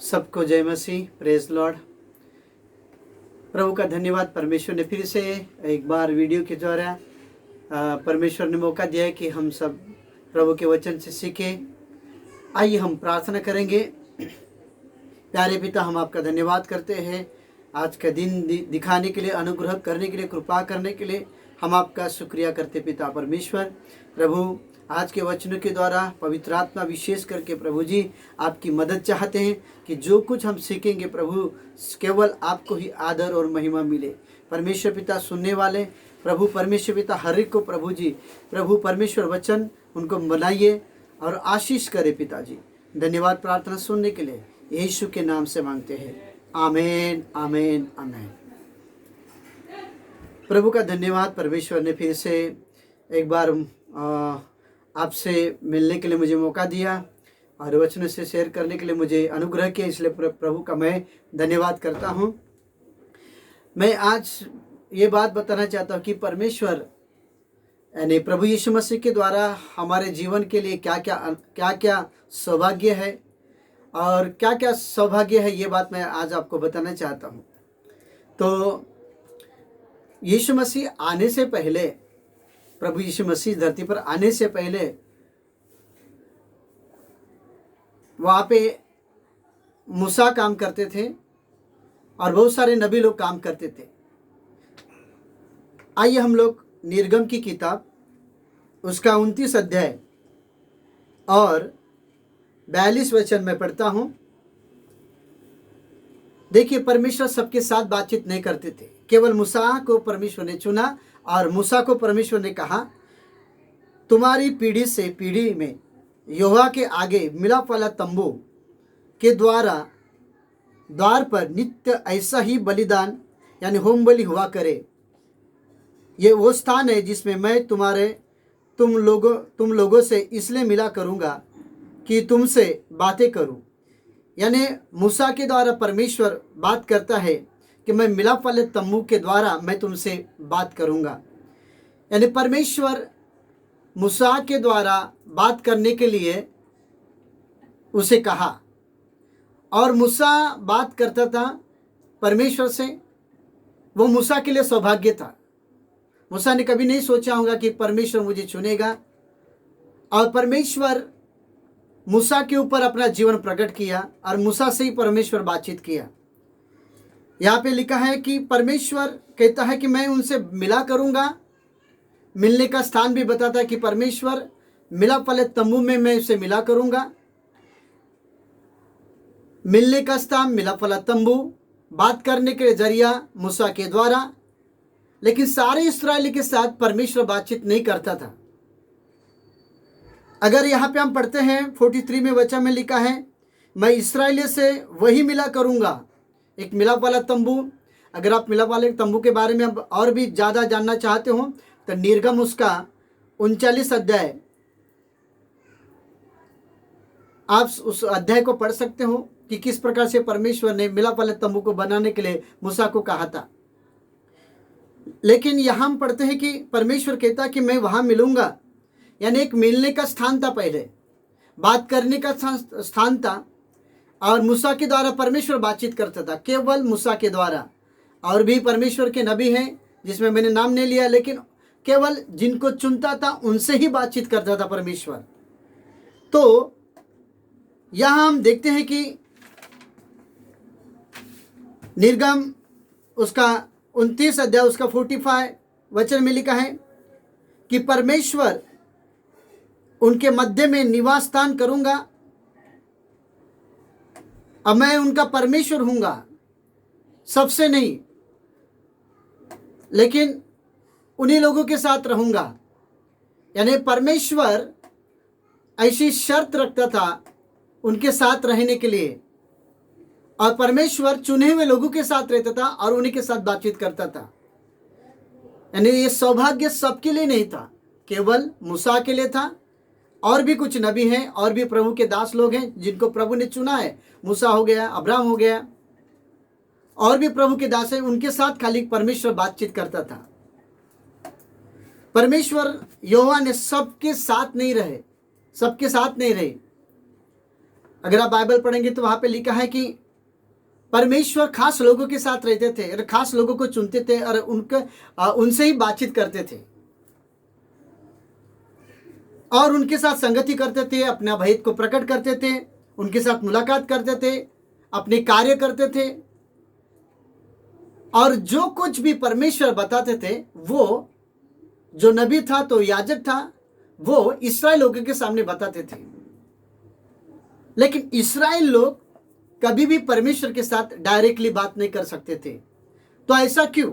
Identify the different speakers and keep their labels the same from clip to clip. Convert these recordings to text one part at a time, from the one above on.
Speaker 1: सबको जय मसीह, praise Lord. प्रभु का धन्यवाद। परमेश्वर ने फिर से एक बार वीडियो के द्वारा परमेश्वर ने मौका दिया है कि हम सब प्रभु के वचन से सीखें। आइए हम प्रार्थना करेंगे। प्यारे पिता, हम आपका धन्यवाद करते हैं आज का दिन दिखाने के लिए, अनुग्रह करने के लिए, कृपा करने के लिए हम आपका शुक्रिया करते पिता परमेश्वर। प्रभु आज के वचनों के द्वारा पवित्र आत्मा विशेष करके प्रभु जी आपकी मदद चाहते हैं कि जो कुछ हम सीखेंगे प्रभु केवल आपको ही आदर और महिमा मिले। परमेश्वर पिता सुनने वाले प्रभु परमेश्वर पिता हर एक को प्रभु परमेश्वर वचन उनको बनाइए और आशीष करे पिताजी। धन्यवाद प्रार्थना सुनने के लिए यीशु के नाम से मांगते हैं, आमीन आमीन आमीन। प्रभु का धन्यवाद। परमेश्वर ने फिर से एक बार आपसे मिलने के लिए मुझे मौका दिया और वचन से शेयर करने के लिए मुझे अनुग्रह किया, इसलिए प्रभु का मैं धन्यवाद करता हूं। मैं आज ये बात बताना चाहता हूं कि परमेश्वर यानी प्रभु यीशु मसीह के द्वारा हमारे जीवन के लिए क्या क्या सौभाग्य है और क्या क्या सौभाग्य है, ये बात मैं आज आपको बताना चाहता हूं। तो यीशु मसीह आने से पहले, प्रभु यीशु मसीह धरती पर आने से पहले वहाँ पे मूसा काम करते थे और बहुत सारे नबी लोग काम करते थे। आइए हम लोग निर्गम की किताब उसका 29 अध्याय और 42 वचन में पढ़ता हूँ। देखिए, परमेश्वर सबके साथ बातचीत नहीं करते थे, केवल मूसा को परमेश्वर ने चुना और मूसा को परमेश्वर ने कहा, तुम्हारी पीढ़ी से पीढ़ी में यहोवा के आगे मिलाप वाला तंबू के द्वार पर नित्य ऐसा ही बलिदान यानी होम बलि हुआ करे। ये वो स्थान है जिसमें मैं तुम लोगों से इसलिए मिला करूँगा कि तुमसे बातें करूँ। यानी मूसा के द्वारा परमेश्वर बात करता है कि मैं मिलाप वाले तंबू के द्वारा मैं तुमसे बात करूंगा। यानी परमेश्वर मूसा के द्वारा बात करने के लिए उसे कहा और मूसा बात करता था परमेश्वर से। वो मूसा के लिए सौभाग्य था। मूसा ने कभी नहीं सोचा होगा कि परमेश्वर मुझे चुनेगा, और परमेश्वर मूसा के ऊपर अपना जीवन प्रकट किया और मूसा से ही परमेश्वर बातचीत किया। यहाँ पे लिखा है कि परमेश्वर कहता है कि मैं उनसे मिला करूंगा। मिलने का स्थान भी बताता है कि परमेश्वर मिलाप वाले तंबू में मैं उसे मिला करूंगा। मिलने का स्थान मिलाप वाला तंबू, बात करने के जरिया मूसा के द्वारा। लेकिन सारे इस्राएली के साथ परमेश्वर बातचीत नहीं करता था। अगर यहाँ पे हम पढ़ते हैं 43 में वचन में लिखा है, मैं इस्राएली से वही मिला करूंगा, एक मिलाप वाला तंबू। अगर आप मिलाप वाले तंबू के बारे में और भी ज़्यादा जानना चाहते हो तो निर्गम उसका 39 अध्याय, आप उस अध्याय को पढ़ सकते हो कि किस प्रकार से परमेश्वर ने मिलाप वाले तंबू को बनाने के लिए मूसा को कहा था। लेकिन यहाँ हम पढ़ते हैं कि परमेश्वर कहता कि मैं वहाँ मिलूंगा। यानी एक मिलने का स्थान था, पहले बात करने का स्थान था और मूसा के द्वारा परमेश्वर बातचीत करता था, केवल मूसा के द्वारा। और भी परमेश्वर के नबी हैं जिसमें मैंने नाम नहीं लिया, लेकिन केवल जिनको चुनता था उनसे ही बातचीत करता था परमेश्वर। तो यहाँ हम देखते हैं कि निर्गम उसका 29 अध्याय उसका 45 वचन में लिखा है कि परमेश्वर उनके मध्य में निवास स्थान करूंगा और मैं उनका परमेश्वर हूंगा, सबसे नहीं लेकिन उन्हीं लोगों के साथ रहूंगा। यानी परमेश्वर ऐसी शर्त रखता था उनके साथ रहने के लिए, और परमेश्वर चुने हुए लोगों के साथ रहता था और उन्हीं के साथ बातचीत करता था। यानी ये सौभाग्य सबके लिए नहीं था, केवल मूसा के लिए था। और भी कुछ नबी हैं और भी प्रभु के दास लोग हैं जिनको प्रभु ने चुना है। मूसा हो गया, अब्राहम हो गया, और भी प्रभु के दास हैं, उनके साथ खाली परमेश्वर बातचीत करता था। परमेश्वर यहोवा ने सबके साथ नहीं रहे। अगर आप बाइबल पढ़ेंगे तो वहां पे लिखा है कि परमेश्वर खास लोगों के साथ रहते थे और खास लोगों को चुनते थे और उनसे ही बातचीत करते थे और उनके साथ संगति करते थे, अपना भेद को प्रकट करते थे, उनके साथ मुलाकात करते थे, अपने कार्य करते थे और जो कुछ भी परमेश्वर बताते थे वो जो नबी था तो याजक था वो इस्राएल लोगों के सामने बताते थे। लेकिन इस्राएल लोग कभी भी परमेश्वर के साथ डायरेक्टली बात नहीं कर सकते थे। तो ऐसा क्यों?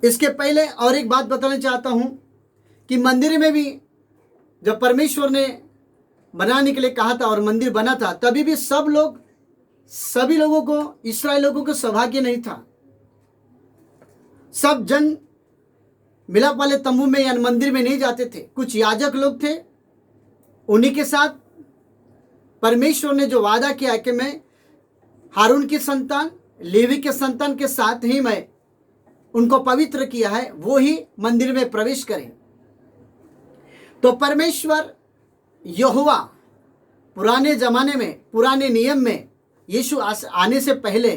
Speaker 1: इसके पहले और एक बात बताना चाहता हूं कि मंदिर में भी जब परमेश्वर ने बनाने के लिए कहा था और मंदिर बना था तभी भी सभी लोगों को, इस्राएल लोगों को सौभाग्य नहीं था। सब जन मिलाप वाले तंबू में या मंदिर में नहीं जाते थे। कुछ याजक लोग थे, उन्हीं के साथ परमेश्वर ने जो वादा किया कि मैं हारून की संतान, लेवी के संतान के साथ ही मैं उनको पवित्र किया है, वो ही मंदिर में प्रवेश करें। तो परमेश्वर यहोवा पुराने जमाने में, पुराने नियम में, यीशु आने से पहले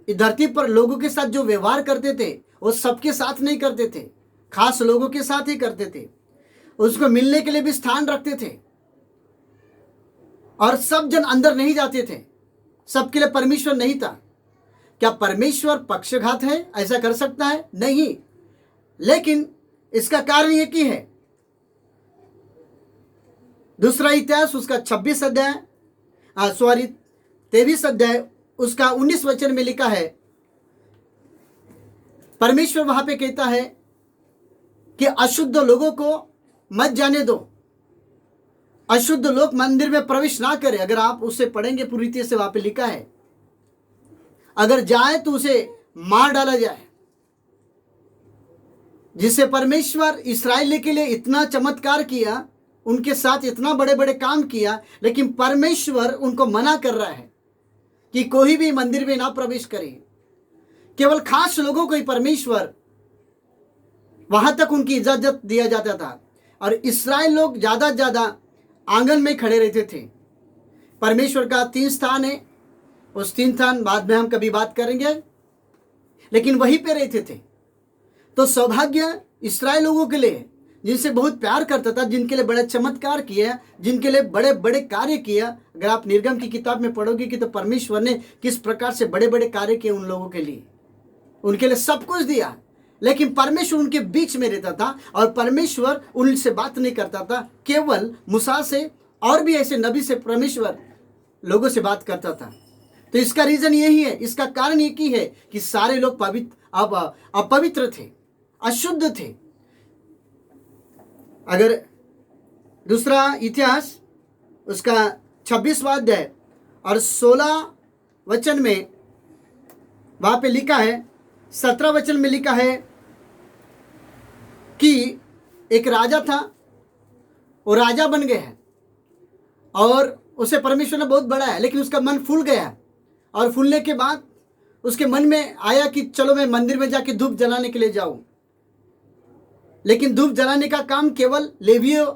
Speaker 1: इस धरती पर लोगों के साथ जो व्यवहार करते थे वो सबके साथ नहीं करते थे, खास लोगों के साथ ही करते थे। उसको मिलने के लिए भी स्थान रखते थे और सब जन अंदर नहीं जाते थे, सबके लिए परमेश्वर नहीं था। क्या परमेश्वर पक्षघात है? ऐसा कर सकता है? नहीं। लेकिन इसका कारण ये की है, दूसरा इतिहास उसका 23 अध्याय 23 अध्याय उसका 19 वचन में लिखा है, परमेश्वर वहां पे कहता है कि अशुद्ध लोगों को मत जाने दो, अशुद्ध लोग मंदिर में प्रवेश ना करें। अगर आप उसे पढ़ेंगे पूरी तरह से वहां पे लिखा है, अगर जाए तो उसे मार डाला जाए। जिससे परमेश्वर इस्राएल के लिए इतना चमत्कार किया, उनके साथ इतना बड़े बड़े काम किया, लेकिन परमेश्वर उनको मना कर रहा है कि कोई भी मंदिर में ना प्रवेश करे। केवल खास लोगों को ही परमेश्वर वहां तक उनकी इजाजत दिया जाता था और इस्राएल लोग ज्यादा आंगन में खड़े रहते थे। परमेश्वर का 3 स्थान है, उस 3 स्थान बाद में हम कभी बात करेंगे, लेकिन वहीं पे रहते थे। तो सौभाग्य इस्राएल लोगों के लिए, जिनसे बहुत प्यार करता था, जिनके लिए बड़े चमत्कार किए, जिनके लिए बड़े बड़े कार्य किया। अगर आप निर्गम की किताब में पढ़ोगे कि तो परमेश्वर ने किस प्रकार से बड़े बड़े कार्य किए उन लोगों के लिए, उनके लिए सब कुछ दिया। लेकिन परमेश्वर उनके बीच में रहता था और परमेश्वर उनसे बात नहीं करता था, केवल मूसा से और भी ऐसे नबी से परमेश्वर लोगों से बात करता था। तो इसका रीजन यही है, इसका कारण एक ही है कि सारे लोग अपवित्र थे, अशुद्ध थे। अगर दूसरा इतिहास उसका 26वां अध्याय और 16 वचन में वहां पे लिखा है, 17 वचन में लिखा है कि एक राजा था, वो राजा बन गया है और उसे परमेश्वर ने बहुत बढ़ाया, लेकिन उसका मन फूल गया और फूलने के बाद उसके मन में आया कि चलो मैं मंदिर में जाके धूप जलाने के लिए जाऊं। लेकिन धूप जलाने का काम केवल लेवियों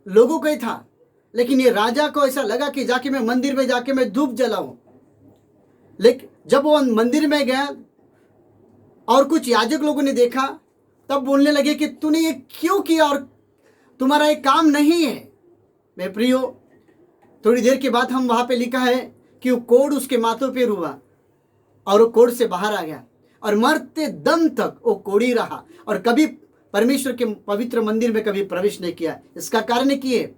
Speaker 1: लोगों का ही था, लेकिन ये राजा को ऐसा लगा कि जाके मैं मंदिर में जाके मैं धूप जलाऊं। लेकिन जब वो मंदिर में गया और कुछ याजक लोगों ने देखा, तब बोलने लगे कि तूने ये क्यों किया और तुम्हारा ये काम नहीं है। मैं प्रियो, थोड़ी देर के बाद हम वहां पे लिखा है कि वो कोढ़ उसके माथों पे हुआ और वो कोढ़ से बाहर आ गया और मरते दम तक वो कोढ़ी रहा और कभी परमेश्वर के पवित्र मंदिर में कभी प्रवेश नहीं किया। इसका कारण की है,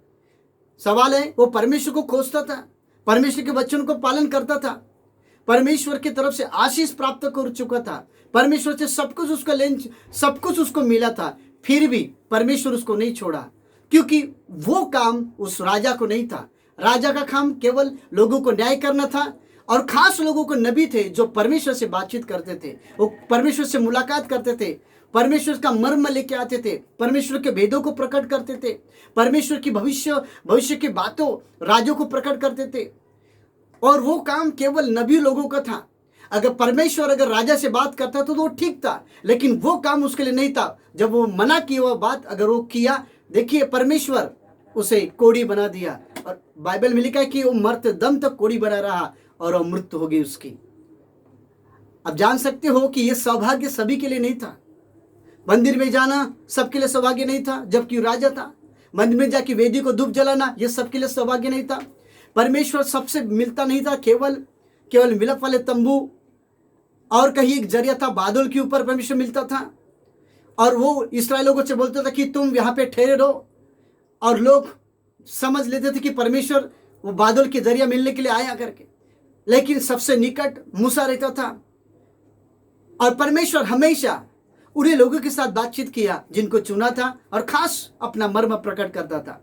Speaker 1: सवाल है, वो परमेश्वर को खोजता था, परमेश्वर के वचन को पालन करता था, परमेश्वर की तरफ से आशीष प्राप्त कर चुका था, परमेश्वर से सब कुछ उसको मिला था, फिर भी परमेश्वर उसको नहीं छोड़ा, क्योंकि वो काम उस राजा को नहीं था। राजा का काम केवल लोगों को न्याय करना था और खास लोगों को नबी थे जो परमेश्वर से बातचीत करते थे, वो परमेश्वर से मुलाकात करते थे, परमेश्वर का मर्म लेके आते थे, परमेश्वर के भेदों को प्रकट करते थे, परमेश्वर की भविष्य की बातों राजों को प्रकट करते थे। और वो काम केवल नबी लोगों का था। अगर राजा से बात करता तो वो ठीक था, लेकिन वो काम उसके लिए नहीं था। जब वो मना की हुआ बात अगर वो किया, देखिए परमेश्वर उसे कोढ़ी बना दिया, और बाइबल में लिखा है कि वो मरते दम तक कोड़ी बना रहा और वो मृत्यु हो गई उसकी। अब जान सकते हो कि ये सौभाग्य सभी के लिए नहीं था। मंदिर में जाना सबके लिए सौभाग्य नहीं था, जबकि राजा था। मंदिर में जाके वेदी को धूप जलाना ये सबके लिए सौभाग्य नहीं था। परमेश्वर सबसे मिलता नहीं था, केवल मिलाप वाले तंबू और कहीं एक जरिया था, बादल के ऊपर परमेश्वर मिलता था। और वो इस्राएल लोगों से बोलता था कि तुम यहाँ पे ठहरे रहो, और लोग समझ लेते थे कि परमेश्वर वो बादल के जरिया मिलने के लिए आया करके। लेकिन सबसे निकट मूसा रहता था, और परमेश्वर हमेशा उन्हीं लोगों के साथ बातचीत किया जिनको चुना था, और खास अपना मर्म प्रकट करता था।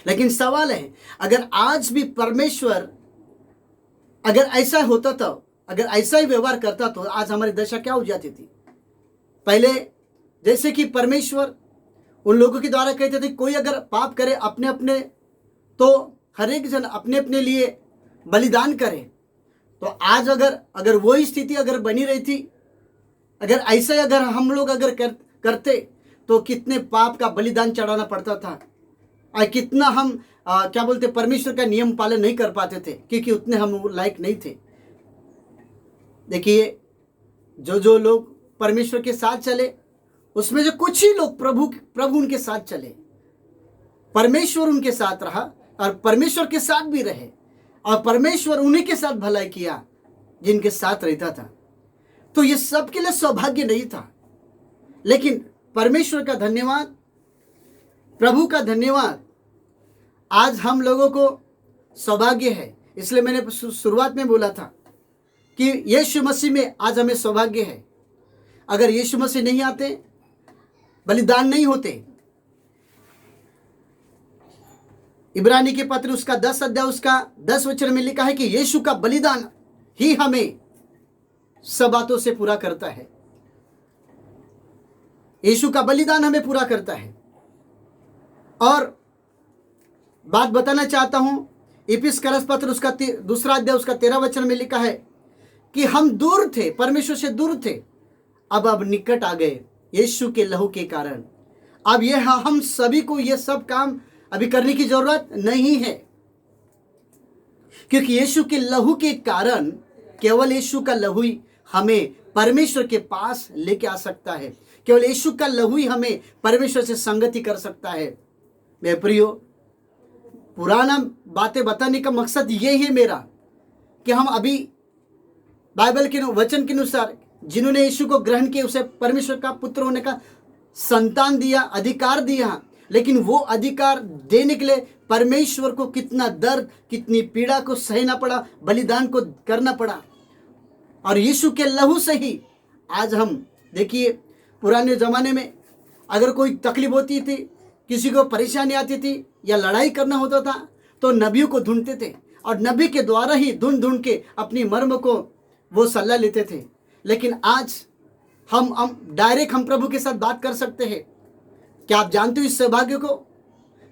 Speaker 1: लेकिन सवाल है, अगर आज भी परमेश्वर अगर ऐसा होता तो, अगर ऐसा ही व्यवहार करता तो आज हमारी दशा क्या हो जाती थी। पहले जैसे कि परमेश्वर उन लोगों के द्वारा कहते थे कोई अगर पाप करे अपने अपने, तो हर एक जन अपने अपने लिए बलिदान करे। तो आज अगर वही स्थिति अगर बनी रही थी, अगर ऐसे अगर हम लोग अगर करते तो कितने पाप का बलिदान चढ़ाना पड़ता था, और कितना हम क्या बोलते परमेश्वर का नियम पालन नहीं कर पाते थे, क्योंकि उतने हम लायक नहीं थे। देखिए, जो लोग परमेश्वर के साथ चले उसमें जो कुछ ही लोग प्रभु उनके साथ चले, परमेश्वर उनके साथ रहा और परमेश्वर के साथ भी रहे, और परमेश्वर उन्हीं के साथ भलाई किया जिनके साथ रहता था। तो ये सबके लिए सौभाग्य नहीं था, लेकिन परमेश्वर का धन्यवाद, प्रभु का धन्यवाद, आज हम लोगों को सौभाग्य है। इसलिए मैंने शुरुआत में बोला था कि यीशु मसीह में आज हमें सौभाग्य है। अगर यीशु मसीह नहीं आते, बलिदान नहीं होते, इब्रानी के पत्र उसका 10 अध्याय उसका 10 वचन में लिखा है कि यीशु का बलिदान ही हमें सब बातों से पूरा करता है। यीशु का बलिदान हमें पूरा करता है। और बात बताना चाहता हूं, इफिसियों पत्र उसका 2 अध्याय उसका 13 वचन में लिखा है कि हम दूर थे, परमेश्वर से दूर थे, अब निकट आ गए यीशु के लहू के कारण। अब यह हम सभी को यह सब काम अभी करने की जरूरत नहीं है, क्योंकि यीशु के लहू के कारण, केवल यीशु का लहू ही हमें परमेश्वर के पास लेके आ सकता है। केवल यीशु का लहू ही हमें परमेश्वर से संगति कर सकता है। मेरे प्रियो, पुराना बातें बताने का मकसद ये है मेरा कि हम अभी बाइबल के वचन के अनुसार जिन्होंने यीशु को ग्रहण किया उसे परमेश्वर का पुत्र होने का संतान दिया, अधिकार दिया, लेकिन वो अधिकार देने के लिए परमेश्वर को कितना दर्द, कितनी पीड़ा को सहना पड़ा, बलिदान को करना पड़ा। और यीशु के लहू से ही आज हम देखिए, पुराने ज़माने में अगर कोई तकलीफ होती थी, किसी को परेशानी आती थी या लड़ाई करना होता था, तो नबियों को ढूंढते थे, और नबी के द्वारा ही ढूंढ के अपनी मर्म को वो सलाह लेते थे। लेकिन आज हम डायरेक्ट हम प्रभु के साथ बात कर सकते हैं। क्या आप जानते हो इस सौभाग्य को?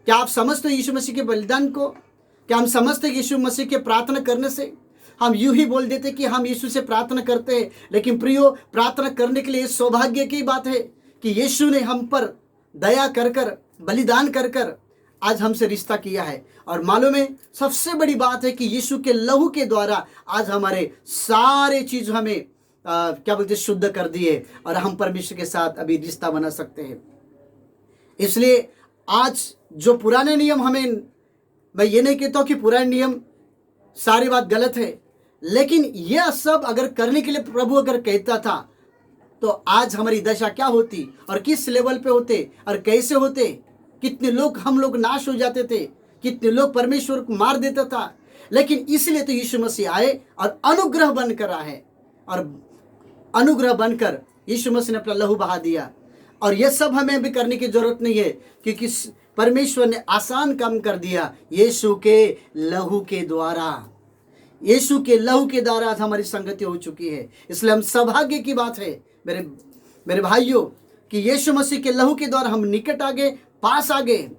Speaker 1: क्या आप समझते हो यीशु मसीह के बलिदान को? क्या हम समझते हैं यीशु मसीह के प्रार्थना करने से? हम यूं ही बोल देते कि हम यीशु से प्रार्थना करते हैं, लेकिन प्रियो, प्रार्थना करने के लिए सौभाग्य की बात है कि यीशु ने हम पर दया कर बलिदान कर आज हमसे रिश्ता किया है। और मालूम है, सबसे बड़ी बात है कि यीशु के लहू के द्वारा आज हमारे सारे चीज हमें क्या बोलते शुद्ध कर दिए, और हम परमेश्वर के साथ अभी रिश्ता बना सकते हैं। इसलिए आज जो पुराने नियम हमें, मैं ये नहीं कहता हूँ कि पुराने नियम सारी बात गलत है, लेकिन यह सब अगर करने के लिए प्रभु अगर कहता था, तो आज हमारी दशा क्या होती और किस लेवल पे होते और कैसे होते। कितने लोग हम लोग नाश हो जाते थे, कितने लोग परमेश्वर को मार देता था। लेकिन इसलिए तो यीशु मसीह आए और अनुग्रह बनकर आए, और अनुग्रह बनकर यीशु मसीह ने अपना लहू बहा दिया। और यह सब हमें भी करने की जरूरत नहीं है, क्योंकि परमेश्वर ने आसान काम कर दिया यीशु के लहू के द्वारा। यीशु के लहू के द्वारा आज हमारी संगति हो चुकी है। इसलिए हम सौभाग्य की बात है मेरे भाइयों कि यीशु मसीह के लहू के द्वारा हम निकट आ गए, पास आ गए।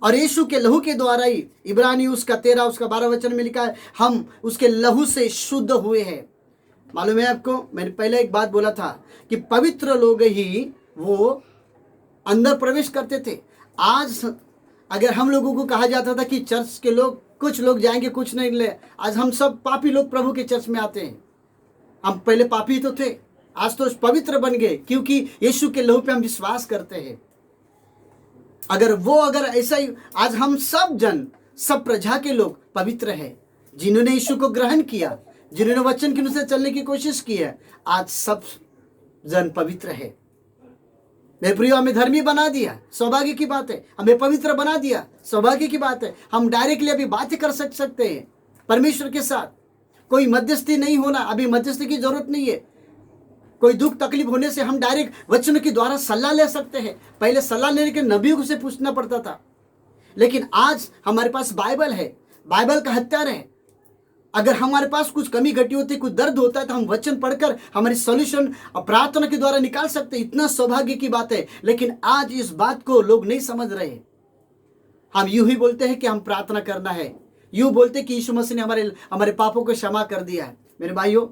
Speaker 1: और यीशु के लहू के द्वारा ही, इब्रानी उसका 13 उसका 12 वचन में लिखा है, हम उसके लहू से शुद्ध हुए हैं। मालूम है आपको, मैंने पहले एक बात बोला था कि पवित्र लोग ही वो अंदर प्रवेश करते थे। आज अगर हम लोगों को कहा जाता था कि चर्च के लोग, कुछ लोग जाएंगे कुछ नहीं ले, आज हम सब पापी लोग प्रभु के चर्च में आते हैं। हम पहले पापी तो थे, आज तो पवित्र बन गए क्योंकि यीशु के लहू पे हम विश्वास करते हैं। अगर ऐसा ही, आज हम सब जन, सब प्रजा के लोग पवित्र है, जिन्होंने यीशु को ग्रहण किया, जिन्होंने वचन के अनुसार चलने की कोशिश की है, आज सब जन पवित्र है। मेरे प्रियो, हमें धर्मी बना दिया, सौभाग्य की बात है। हमें पवित्र बना दिया, सौभाग्य की बात है। हम डायरेक्टली अभी बातें कर सकते हैं परमेश्वर के साथ, कोई मध्यस्थी नहीं होना, अभी मध्यस्थी की जरूरत नहीं है। कोई दुख तकलीफ होने से हम डायरेक्ट वचन के द्वारा सलाह ले सकते हैं। पहले सलाह लेने के नबियों से पूछना पड़ता था, लेकिन आज हमारे पास बाइबल है, बाइबल का हथियार है। अगर हमारे पास कुछ कमी घटी होती, कुछ दर्द होता है, तो हम वचन पढ़कर हमारी सॉल्यूशन प्रार्थना के द्वारा निकाल सकते हैं। इतना सौभाग्य की बात है। लेकिन आज इस बात को लोग नहीं समझ रहे। हम यूं ही बोलते हैं कि हम प्रार्थना करना है, यूं बोलते कि यीशु मसीह ने हमारे पापों को क्षमा कर दिया है। मेरे भाइयों,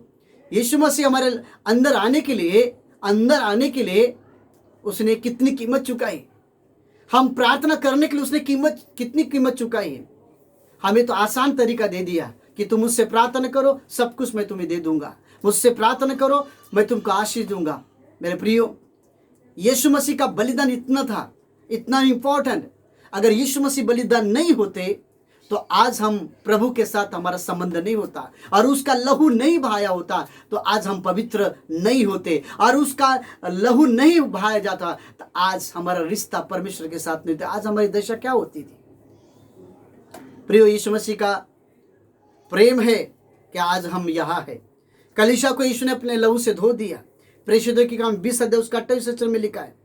Speaker 1: यीशु मसीह हमारे अंदर आने के लिए उसने कितनी कीमत चुकाई। हम प्रार्थना करने के लिए उसने कितनी कीमत चुकाई है। हमें तो आसान तरीका दे दिया कि तुम मुझसे प्रार्थना करो, सब कुछ मैं तुम्हें दे दूंगा। मुझसे प्रार्थना करो, मैं तुमको आशीष दूंगा। मेरे प्रियो, यीशु मसीह का बलिदान इतना था, इतना इंपॉर्टेंट। अगर यीशु मसीह बलिदान नहीं होते तो आज हम प्रभु के साथ हमारा संबंध नहीं होता, और उसका लहू नहीं बहाया होता तो आज हम पवित्र नहीं होते, और उसका लहू नहीं बहाया जाता तो आज हमारा रिश्ता परमेश्वर के साथ नहीं होता। आज हमारी दशा क्या होती थी? प्रियो, यीशु मसीह का प्रेम है कि आज हम यहाँ है। कलीसिया को यीशु ने अपने लहू से धो दिया। प्रेषितों की काम 20 अध्याय उसका 28 वचन में लिखा है,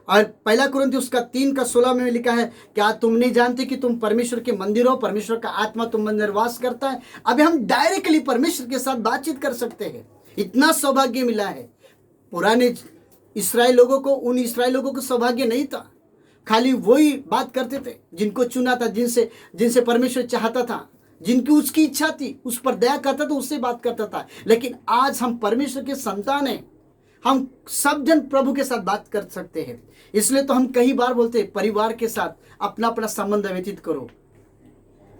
Speaker 1: और पहला कुरिन्थियों उसका 3:16 में लिखा है, क्या तुम नहीं जानते कि तुम परमेश्वर के मंदिर हो, परमेश्वर का आत्मा तुम में निवास करता है। अभी हम डायरेक्टली परमेश्वर के साथ बातचीत कर सकते हैं। इतना सौभाग्य मिला है। पुराने इस्राएल लोगों को, उन इस्राएल लोगों को सौभाग्य नहीं था। खाली वही बात करते थे जिनको चुना था, जिनसे परमेश्वर चाहता था, जिनकी उसकी इच्छा थी, उस पर दया करता था, उससे बात करता था। लेकिन आज हम परमेश्वर के संतान हैं, हम सब जन प्रभु के साथ बात कर सकते हैं। इसलिए तो हम कई बार बोलते हैं, परिवार के साथ अपना अपना संबंध व्यतीत करो।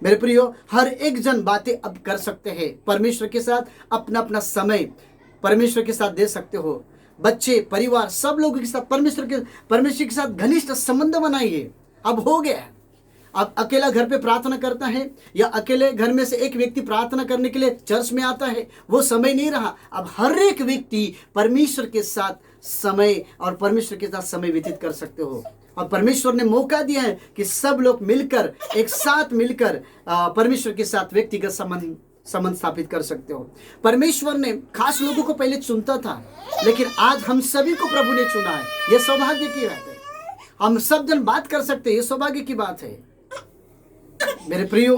Speaker 1: मेरे प्रियो, हर एक जन बातें अब कर सकते हैं परमेश्वर के साथ, अपना अपना समय परमेश्वर के साथ दे सकते हो। बच्चे, परिवार, सब लोगों के साथ परमेश्वर के साथ घनिष्ठ संबंध बनाइए। अब हो गया। अब अकेला घर पे प्रार्थना करता है, या अकेले घर में से एक व्यक्ति प्रार्थना करने के लिए चर्च में आता है, वो समय नहीं रहा। अब हर एक व्यक्ति परमेश्वर के साथ समय और परमेश्वर के साथ समय व्यतीत कर सकते हो। और परमेश्वर ने मौका दिया है कि सब लोग मिलकर, एक साथ मिलकर परमेश्वर के साथ व्यक्तिगत संबंध स्थापित कर सकते हो। परमेश्वर ने खास लोगों को पहले चुनता था, लेकिन आज हम सभी को प्रभु ने चुना है। यह सौभाग्य की बात है। हम सब जन बात कर सकते हैं, यह सौभाग्य की बात है। मेरे प्रियो,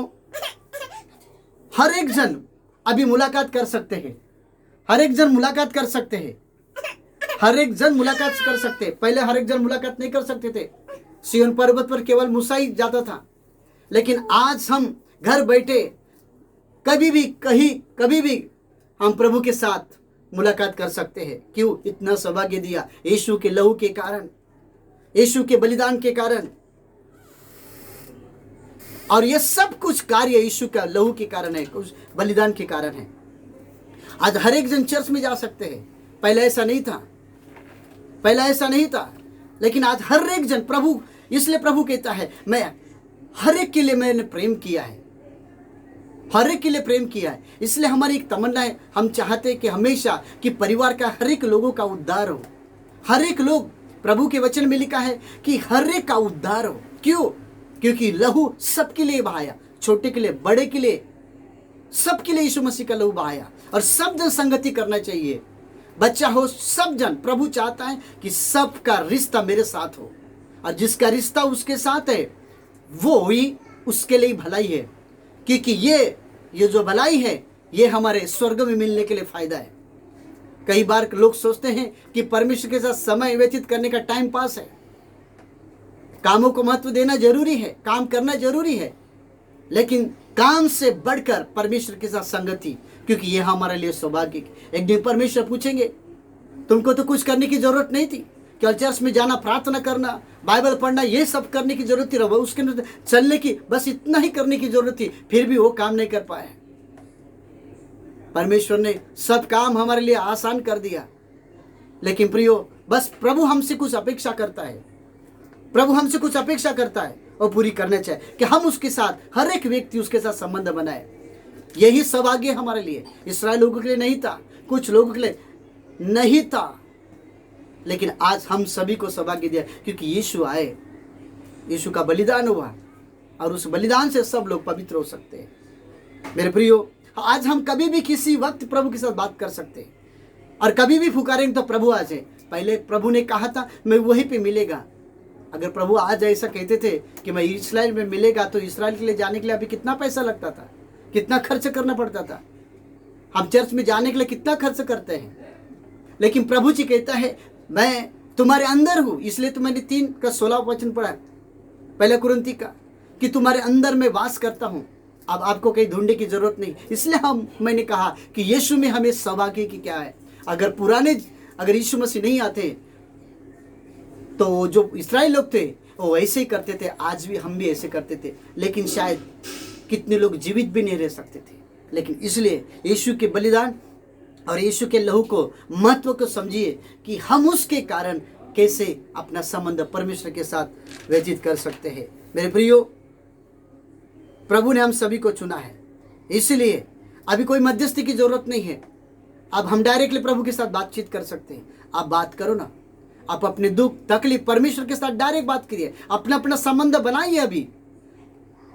Speaker 1: हर एक जन अभी मुलाकात कर सकते हैं। हर एक जन मुलाकात कर सकते हैं। हर एक जन मुलाकात कर सकते हैं। पहले हर एक जन मुलाकात नहीं कर सकते थे। सिय्योन पर्वत पर केवल मूसा ही जाता था, लेकिन आज हम घर बैठे कभी भी हम प्रभु के साथ मुलाकात कर सकते हैं। क्यों? इतना सौभाग्य दिया यीशु के लहू के कारण, यीशु के बलिदान के कारण। और ये सब कुछ कार्य यीशु का लहू के कारण है, उस बलिदान के कारण है। आज हर एक जन चर्च में जा सकते हैं। पहले ऐसा नहीं था, लेकिन आज हर एक जन इसलिए प्रभु कहता है, मैं हर एक के लिए मैंने प्रेम किया है, हर एक के लिए प्रेम किया है। इसलिए हमारी एक तमन्ना है, हम चाहते हैं कि हमेशा कि परिवार का हर एक लोगों का उद्धार हो। हर एक लोग, प्रभु के वचन में लिखा है कि हर एक का उद्धार हो। क्यों? क्योंकि लहू सबके लिए बहाया, छोटे के लिए, बड़े के लिए, सबके लिए यीशु मसीह का लहू बहाया। और सब जन संगति करना चाहिए, बच्चा हो, सब जन। प्रभु चाहता है कि सबका रिश्ता मेरे साथ हो, और जिसका रिश्ता उसके साथ है वो ही उसके लिए भलाई है। क्योंकि ये जो भलाई है, ये हमारे स्वर्ग में मिलने के लिए फायदा है। कई बार लोग सोचते हैं कि परमेश्वर के साथ समय व्यतीत करने का टाइम पास है, कामों को महत्व देना जरूरी है, काम करना जरूरी है, लेकिन काम से बढ़कर परमेश्वर के साथ संगति, क्योंकि यह हमारे लिए सौभाग्य। एक दिन परमेश्वर पूछेंगे, तुमको तो कुछ करने की जरूरत नहीं थी, केवल चर्च में जाना, प्रार्थना करना, बाइबल पढ़ना, ये सब करने की जरूरत थी, उसके अंदर चलने की, बस इतना ही करने की जरूरत थी, फिर भी वो काम नहीं कर पाए। परमेश्वर ने सब काम हमारे लिए आसान कर दिया। लेकिन प्रियो, बस प्रभु हमसे कुछ अपेक्षा करता है, प्रभु हमसे कुछ अपेक्षा करता है और पूरी करना चाहिए कि हम उसके साथ, हर एक व्यक्ति उसके साथ संबंध बनाए। यही सौभाग्य हमारे लिए, इस्राएल लोगों के लिए नहीं था, कुछ लोगों के लिए नहीं था, लेकिन आज हम सभी को सौभाग्य दिया, क्योंकि यीशु आए, यीशु का बलिदान हुआ और उस बलिदान से सब लोग पवित्र हो सकते हैं। मेरे प्रियो, आज हम कभी भी किसी वक्त प्रभु के साथ बात कर सकते हैं और कभी भी पुकारेंगे तो प्रभु आ जाए। पहले प्रभु ने कहा था मैं वहीं पे मिलेगा। अगर प्रभु आज ऐसा कहते थे कि मैं इस्राएल में मिलेगा, तो इस्राएल के लिए जाने के लिए अभी कितना पैसा लगता था, कितना खर्च करना पड़ता था। हम चर्च में जाने के लिए कितना खर्च करते हैं, लेकिन प्रभु जी कहता है मैं तुम्हारे अंदर हूँ। इसलिए तो मैंने 3:16 पढ़ा, पहला कुरिन्थी का, कि तुम्हारे अंदर में वास करता हूँ। अब आपको कहीं ढूंढने की जरूरत नहीं। इसलिए मैंने कहा कि यीशु में हमें सौभाग्य की क्या है। अगर यीशु मसीह नहीं आते तो जो इस्राएल लोग थे वो वैसे ही करते थे, आज भी हम भी ऐसे करते थे, लेकिन शायद कितने लोग जीवित भी नहीं रह सकते थे। लेकिन इसलिए यीशु के बलिदान और यीशु के लहू को, महत्व को समझिए कि हम उसके कारण कैसे अपना संबंध परमेश्वर के साथ व्यतीत कर सकते हैं। मेरे प्रियो, प्रभु ने हम सभी को चुना है, इसलिए अभी कोई मध्यस्थी की जरूरत नहीं है। अब हम डायरेक्टली प्रभु के साथ बातचीत कर सकते हैं। आप बात करो ना, आप अपने दुख तकलीफ परमेश्वर के साथ डायरेक्ट बात करिए, अपना अपना संबंध बनाइए। अभी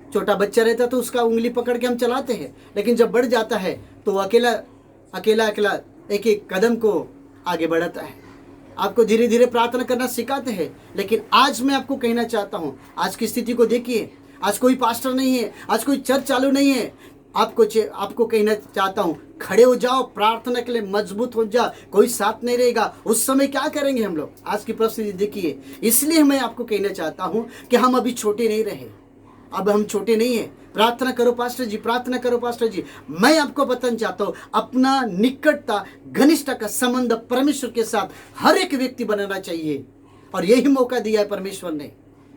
Speaker 1: छोटा बच्चा रहता तो उसका उंगली पकड़ के हम चलाते हैं, लेकिन जब बढ़ जाता है तो वो अकेला एक एक कदम को आगे बढ़ाता है। आपको धीरे धीरे प्रार्थना करना सिखाते हैं। लेकिन आज मैं आपको कहना चाहता हूँ, आज की स्थिति को देखिए, आज कोई पास्टर नहीं है, आज कोई चर्च चालू नहीं है। आपको कहना चाहता हूँ, खड़े हो जाओ, प्रार्थना के लिए मजबूत हो जाओ। कोई साथ नहीं रहेगा, उस समय क्या करेंगे हम लोग? आज की परिस्थिति देखिए। इसलिए मैं आपको कहना चाहता हूँ कि हम अभी छोटे नहीं रहे, अब हम छोटे नहीं है। प्रार्थना करो पास्टर जी, प्रार्थना करो पास्टर जी। मैं आपको बताना चाहता हूँ, अपना निकटता, घनिष्ठता का संबंध परमेश्वर के साथ हर एक व्यक्ति बनाना चाहिए। और यही मौका दिया है परमेश्वर ने।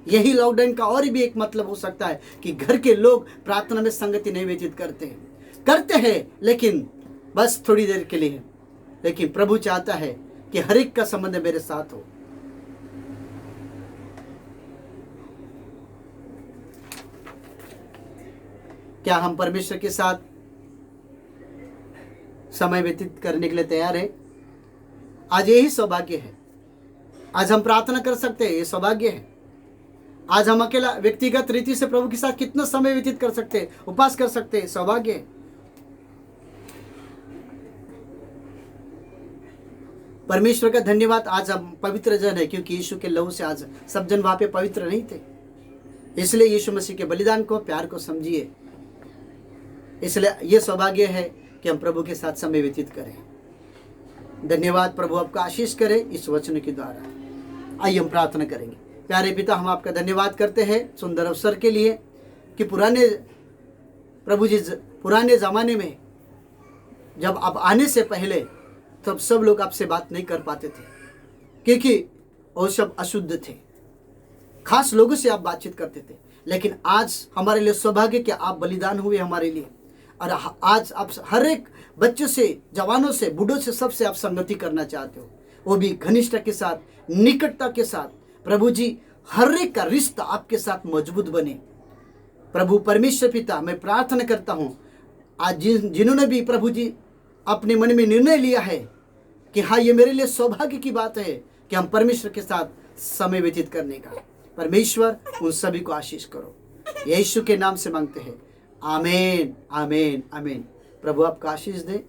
Speaker 1: यही लॉकडाउन का और भी एक मतलब हो सकता है कि घर के लोग प्रार्थना में संगति नहीं व्यतीत करते हैं, लेकिन बस थोड़ी देर के लिए। लेकिन प्रभु चाहता है कि हर एक का संबंध मेरे साथ हो। क्या हम परमेश्वर के साथ समय व्यतीत करने के लिए तैयार है? आज यही सौभाग्य है। आज हम प्रार्थना कर सकते हैं, ये सौभाग्य है। आज हम अकेला व्यक्तिगत रीति से प्रभु के साथ कितना समय व्यतीत कर सकते हैं, उपवास कर सकते हैं, सौभाग्य है। परमेश्वर का धन्यवाद, आज हम पवित्र जन है, क्योंकि यीशु के लहू से आज सब जन वहां पे पवित्र नहीं थे। इसलिए यीशु मसीह के बलिदान को, प्यार को समझिए। इसलिए यह सौभाग्य है कि हम प्रभु के साथ समय व्यतीत करें। धन्यवाद। प्रभु आपका आशीष करे इस वचन के द्वारा। आइए हम प्रार्थना करेंगे। प्यारे पिता, हम आपका धन्यवाद करते हैं सुंदर अवसर के लिए कि पुराने ज़माने में जब आप आने से पहले तब सब लोग आपसे बात नहीं कर पाते थे, क्योंकि वो सब अशुद्ध थे। खास लोगों से आप बातचीत करते थे। लेकिन आज हमारे लिए सौभाग्य कि आप बलिदान हुए हमारे लिए, और आज आप हर एक बच्चों से, जवानों से, बूढ़ों से, सबसे आप संगति करना चाहते हो, वो भी घनिष्ठता के साथ, निकटता के साथ। प्रभु जी, हर एक का रिश्ता आपके साथ मजबूत बने। प्रभु परमेश्वर पिता, मैं प्रार्थना करता हूँ आज जिन्होंने भी प्रभु जी अपने मन में निर्णय लिया है कि हाँ, ये मेरे लिए सौभाग्य की बात है कि हम परमेश्वर के साथ समय व्यतीत करने का, परमेश्वर उन सभी को आशीष करो। यीशु के नाम से मांगते हैं, आमीन, आमीन, आमीन। प्रभु आपका आशीष दे।